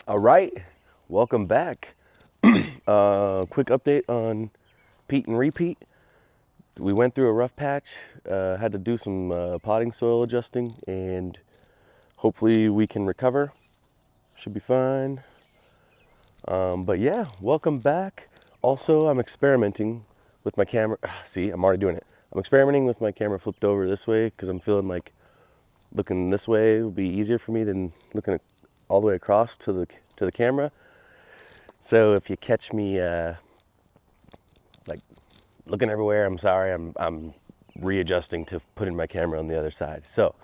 All right, welcome back. Quick update on Pete and Repeat. We went through a rough patch, had to do some potting soil adjusting, and hopefully we can recover. Should be fine. But yeah, welcome back. Also, I'm experimenting with my camera. See, I'm already doing it. I'm experimenting with my camera flipped over this way because I'm feeling like looking this way would be easier for me than looking all the way across to the camera. So if you catch me like looking everywhere, I'm sorry. I'm readjusting to putting my camera on the other side. So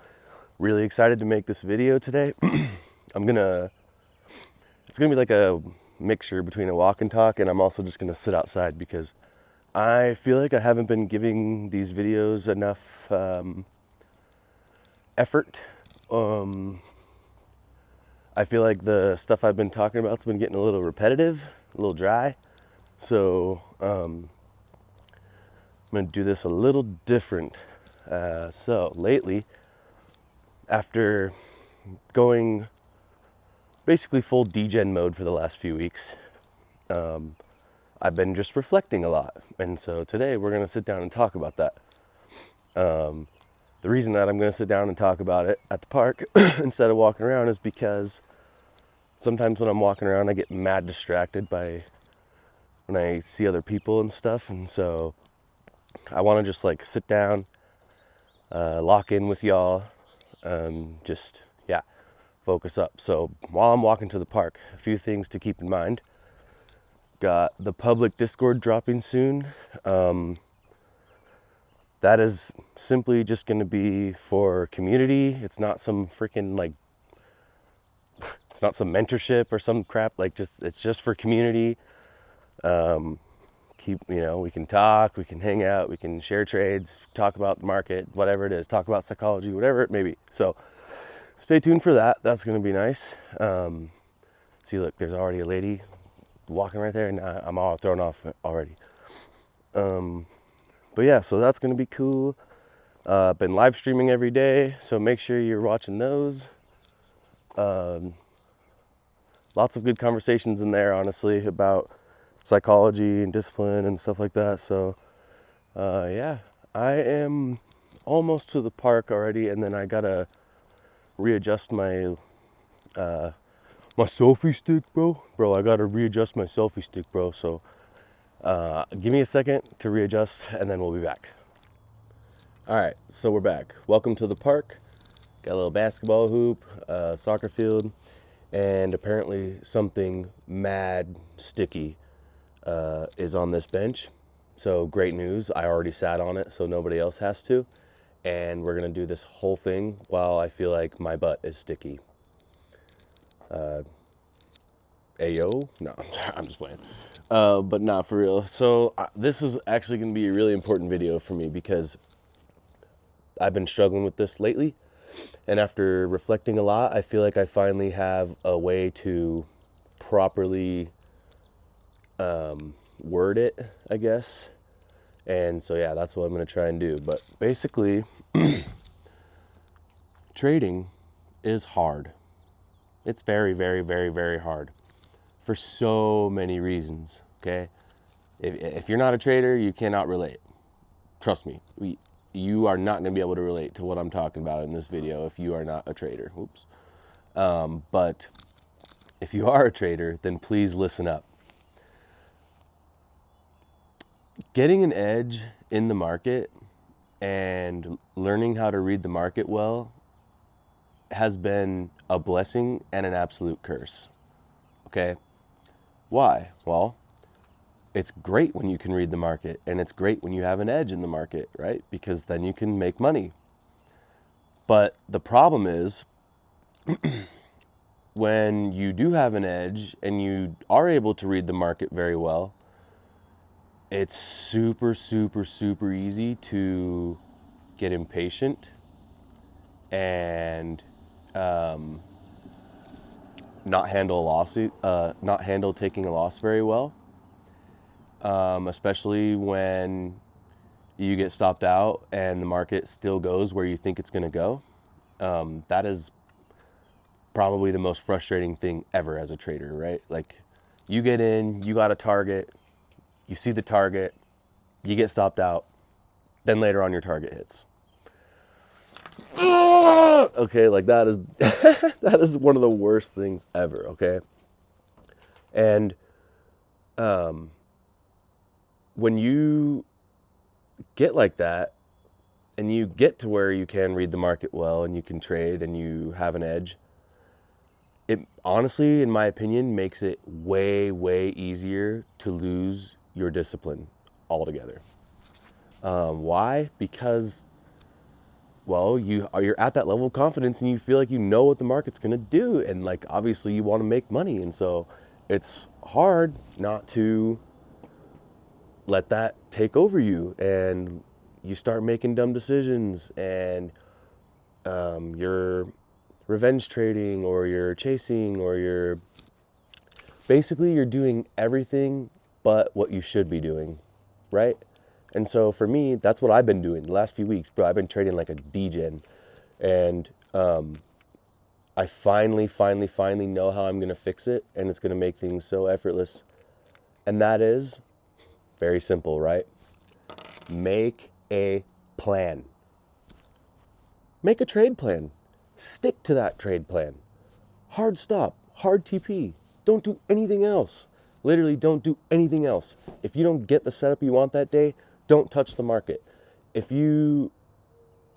really excited to make this video today. It's gonna be like a mixture between a walk and talk, and I'm also just gonna sit outside because I feel like I haven't been giving these videos enough effort. I feel like the stuff I've been talking about has been getting a little repetitive, a little dry. So I'm gonna do this a little different. So lately, after going basically full degen mode for the last few weeks, I've been just reflecting a lot. And so today we're gonna sit down and talk about that. The reason that I'm gonna sit down and talk about it at the park instead of walking around is because sometimes when I'm walking around, I get mad distracted by when I see other people and stuff. And so I want to just like sit down, lock in with y'all, just, yeah, focus up. So while I'm walking to the park, a few things to keep in mind. Got the public Discord dropping soon. That is simply just going to be for community. It's not some freaking like, it's not some mentorship or some crap. Like it's just for community. We can talk, we can hang out, we can share trades, talk about the market, whatever it is, talk about psychology, whatever it may be. So stay tuned for that. That's going to be nice. See, look, there's already a lady walking right there, and I'm all thrown off already. But yeah, so that's going to be cool. Been live streaming every day, so make sure you're watching those. Lots of good conversations in there, honestly, about psychology and discipline and stuff like that. So yeah, I am almost to the park already, and then I gotta readjust my my selfie stick, bro. I gotta readjust my selfie stick, bro. So give me a second to readjust, and then we'll be back. All right, so we're back. Welcome to the park. Got a little basketball hoop, soccer field, and apparently something mad sticky is on this bench. So great news. I already sat on it, so nobody else has to. And we're gonna do this whole thing while I feel like my butt is sticky. Ayo? No, I'm just playing. But not for real. So this is actually gonna be a really important video for me because I've been struggling with this lately. And after reflecting a lot, I feel like I finally have a way to properly word it, I guess. And so yeah, that's what I'm going to try and do. But basically, trading is hard. It's very, very, very, very hard for so many reasons, okay? If you're not a trader, you cannot relate. Trust me, you are not going to be able to relate to what I'm talking about in this video if you are not a trader. Oops. But if you are a trader, then please listen up. Getting an edge in the market and learning how to read the market well has been a blessing and an absolute curse. Okay? Why? Well, it's great when you can read the market, and it's great when you have an edge in the market, right? Because then you can make money. But the problem is when you do have an edge and you are able to read the market very well, it's super, super, super easy to get impatient and not handle taking a loss very well, especially when you get stopped out and the market still goes where you think it's going to go. That is probably the most frustrating thing ever as a trader, right? Like, you get in, you got a target, you see the target, you get stopped out, then later on your target hits. Okay, like that is that is one of the worst things ever, okay? And when you get like that and you get to where you can read the market well and you can trade and you have an edge, it honestly, in my opinion, makes it way, way easier to lose your discipline altogether. Why? Because, well, you're at that level of confidence and you feel like you know what the market's going to do, and like obviously you want to make money, and so it's hard not to let that take over you, and you start making dumb decisions, and you're revenge trading, or you're chasing, or you're doing everything but what you should be doing, right? And so for me, that's what I've been doing the last few weeks, bro. I've been trading like a degen, and I finally know how I'm gonna fix it, and it's gonna make things so effortless. And that is very simple, right? Make a plan. Make a trade plan. Stick to that trade plan. Hard stop, hard TP. Don't do anything else. Literally, don't do anything else. If you don't get the setup you want that day, don't touch the market. If you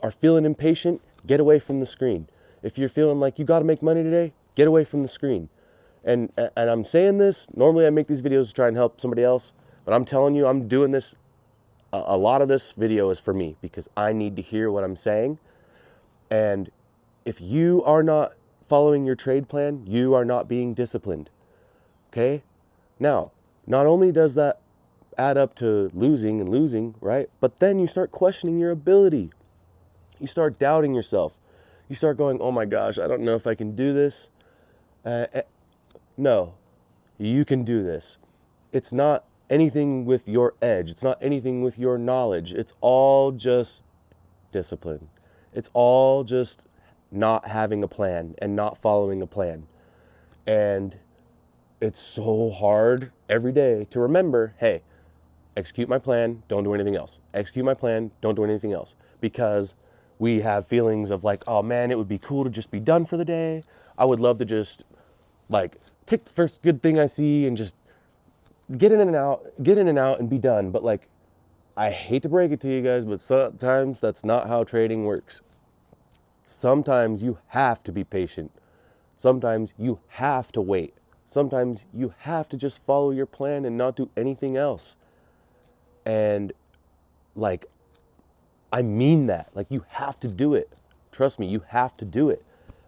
are feeling impatient, get away from the screen. If you're feeling like you got to make money today, get away from the screen. And I'm saying this, normally I make these videos to try and help somebody else, but I'm telling you, I'm doing this, a lot of this video is for me because I need to hear what I'm saying. And if you are not following your trade plan, you are not being disciplined. Okay? Now, not only does that add up to losing, right? But then you start questioning your ability. You start doubting yourself. You start going, oh my gosh, I don't know if I can do this. No, you can do this. It's not anything with your edge. It's not anything with your knowledge. It's all just discipline. It's all just not having a plan and not following a plan. And it's so hard every day to remember, hey, execute my plan, don't do anything else. Execute my plan, don't do anything else. Because we have feelings of like, oh man, it would be cool to just be done for the day. I would love to just like take the first good thing I see and just get in and out and be done. But like, I hate to break it to you guys, but sometimes that's not how trading works. Sometimes you have to be patient. Sometimes you have to wait. Sometimes you have to just follow your plan and not do anything else. And like, I mean that. Like, you have to do it. Trust me, you have to do it.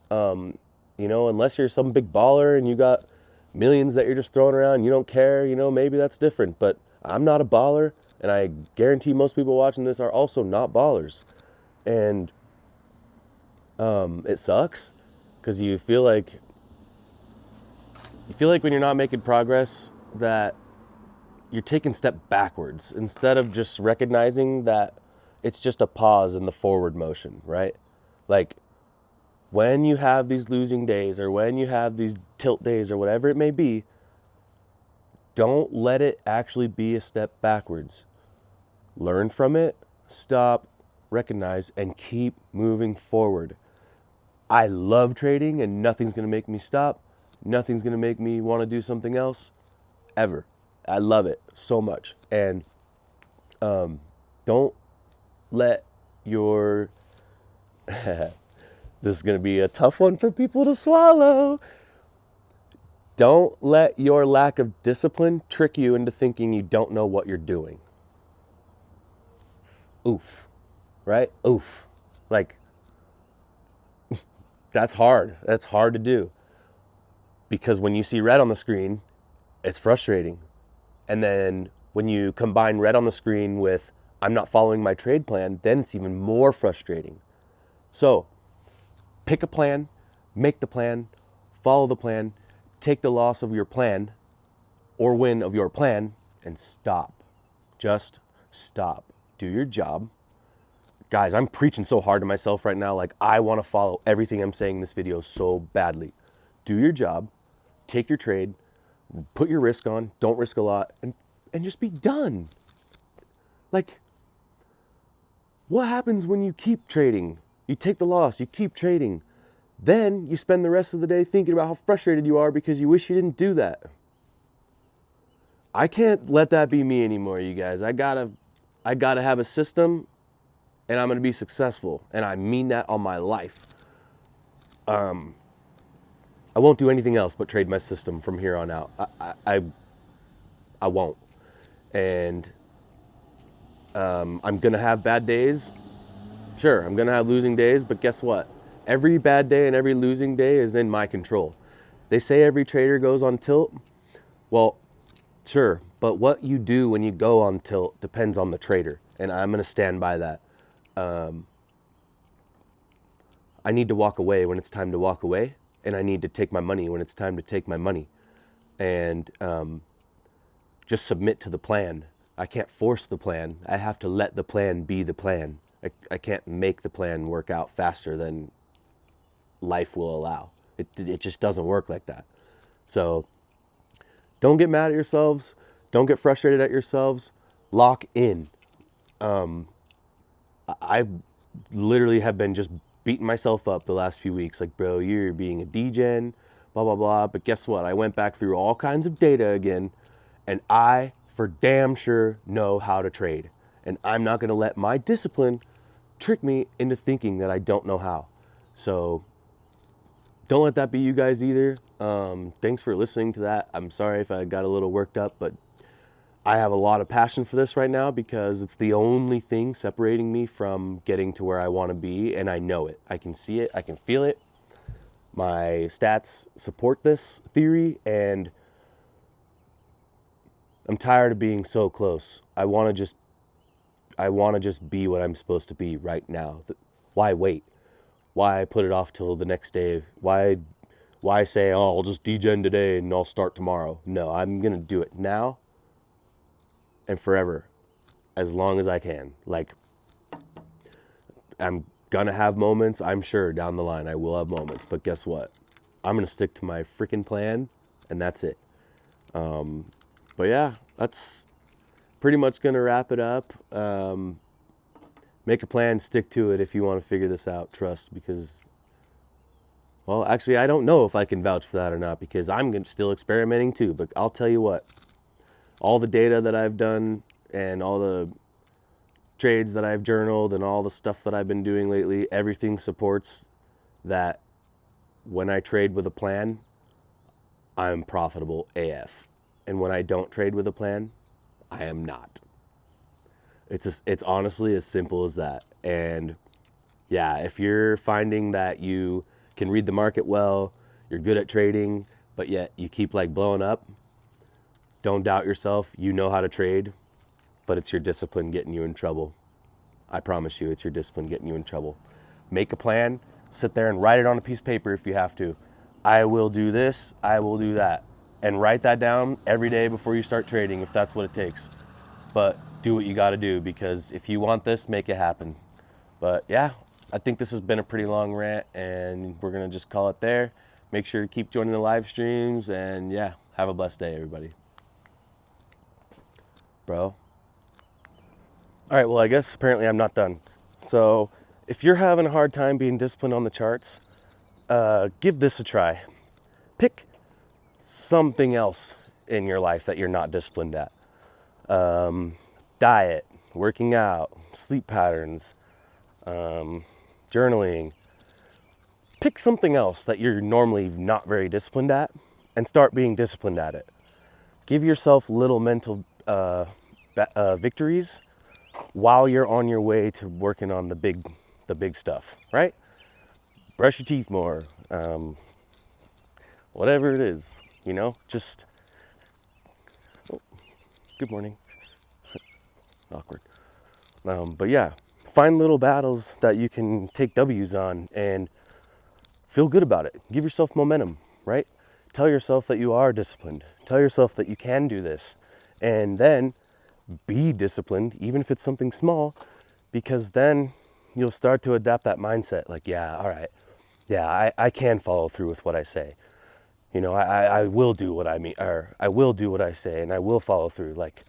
You know, unless you're some big baller and you got millions that you're just throwing around, you don't care, you know, maybe that's different. But I'm not a baller, and I guarantee most people watching this are also not ballers. And it sucks because you feel like when you're not making progress that you're taking a step backwards instead of just recognizing that it's just a pause in the forward motion, right? Like, when you have these losing days or when you have these tilt days or whatever it may be, don't let it actually be a step backwards. Learn from it, stop, recognize, and keep moving forward. I love trading, and nothing's going to make me stop. Nothing's going to make me want to do something else, ever. I love it so much. And don't let your... This is going to be a tough one for people to swallow. Don't let your lack of discipline trick you into thinking you don't know what you're doing. Oof. Right? Oof. Like, that's hard. That's hard to do. Because when you see red on the screen, it's frustrating. And then when you combine red on the screen with I'm not following my trade plan, then it's even more frustrating. So, pick a plan, make the plan, follow the plan, take the loss of your plan or win of your plan, and stop. Just stop. Do your job. Guys, I'm preaching so hard to myself right now. Like, I want to follow everything I'm saying in this video so badly. do your job, take your trade, put your risk on, don't risk a lot, and just be done. Like, what happens when you keep trading? You take the loss, you keep trading. Then you spend the rest of the day thinking about how frustrated you are because you wish you didn't do that. I can't let that be me anymore, you guys. I gotta have a system, and I'm gonna be successful. And I mean that on my life. I won't do anything else but trade my system from here on out. I won't. And I'm gonna have bad days. Sure, I'm gonna have losing days, but guess what? Every bad day and every losing day is in my control. They say every trader goes on tilt. Well, sure, but what you do when you go on tilt depends on the trader, and I'm gonna stand by that. I need to walk away when it's time to walk away, and I need to take my money when it's time to take my money. And just submit to the plan. I can't force the plan. I have to let the plan be the plan. I can't make the plan work out faster than life will allow. It just doesn't work like that. So don't get mad at yourselves. Don't get frustrated at yourselves. Lock in. I literally have been just beating myself up the last few weeks. Like, bro, you're being a degen, blah, blah, blah. But guess what? I went back through all kinds of data again, and I for damn sure know how to trade. And I'm not going to let my discipline trick me into thinking that I don't know how. So don't let that be you guys either. Thanks for listening to that. I'm sorry if I got a little worked up, but I have a lot of passion for this right now because it's the only thing separating me from getting to where I want to be, and I know it. I can see it. I can feel it. My stats support this theory, and I'm tired of being so close. I want to just be what I'm supposed to be right now. Why wait? Why put it off till the next day? Why say, oh, I'll just degen today and I'll start tomorrow? No, I'm going to do it now and forever, as long as I can. Like, I'm going to have moments, I'm sure, down the line I will have moments. But guess what? I'm going to stick to my freaking plan, and that's it. But yeah, that's pretty much going to wrap it up. Make a plan, stick to it if you want to figure this out. Trust, because, well, actually, I don't know if I can vouch for that or not, because I'm still experimenting too. But I'll tell you what, all the data that I've done and all the trades that I've journaled and all the stuff that I've been doing lately, everything supports that when I trade with a plan, I'm profitable AF. And when I don't trade with a plan, I am not. It's honestly as simple as that. And yeah, if you're finding that you can read the market well, you're good at trading, but yet you keep like blowing up, don't doubt yourself. You know how to trade, but it's your discipline getting you in trouble. I promise you, it's your discipline getting you in trouble. Make a plan, sit there and write it on a piece of paper if you have to. I will do this, I will do that. And write that down every day before you start trading if that's what it takes. But do what you got to do, because if you want this, make it happen. But yeah, I think this has been a pretty long rant, and we're going to just call it there. Make sure to keep joining the live streams, and yeah, have a blessed day, everybody. Bro. All right, well, I guess apparently I'm not done. So if you're having a hard time being disciplined on the charts, give this a try. Pick something else in your life that you're not disciplined at. Diet, working out, sleep patterns, journaling. Pick something else that you're normally not very disciplined at and start being disciplined at it. Give yourself little mental victories while you're on your way to working on the big stuff, right? Brush your teeth more, whatever it is, you know, just, oh, good morning. Awkward. But yeah, find little battles that you can take W's on and feel good about it. Give yourself momentum, right? Tell yourself that you are disciplined. Tell yourself that you can do this. And then be disciplined, even if it's something small, because then you'll start to adapt that mindset. Like, yeah, all right. Yeah, I can follow through with what I say. You know, I will do what I mean, or I will do what I say, and I will follow through. Like,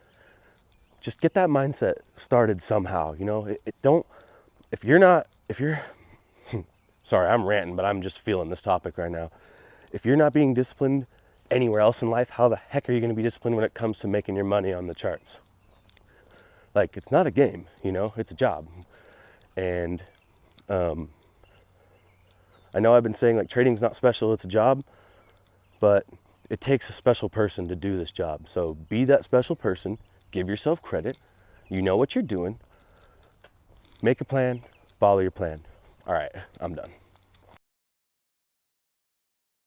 just get that mindset started somehow. You know, don't, if you're, sorry, I'm ranting, but I'm just feeling this topic right now. If you're not being disciplined anywhere else in life, how the heck are you going to be disciplined when it comes to making your money on the charts? Like, it's not a game, you know, it's a job. And I know I've been saying like trading's not special, it's a job, but it takes a special person to do this job. So be that special person, give yourself credit, you know what you're doing, make a plan, follow your plan. All right, I'm done.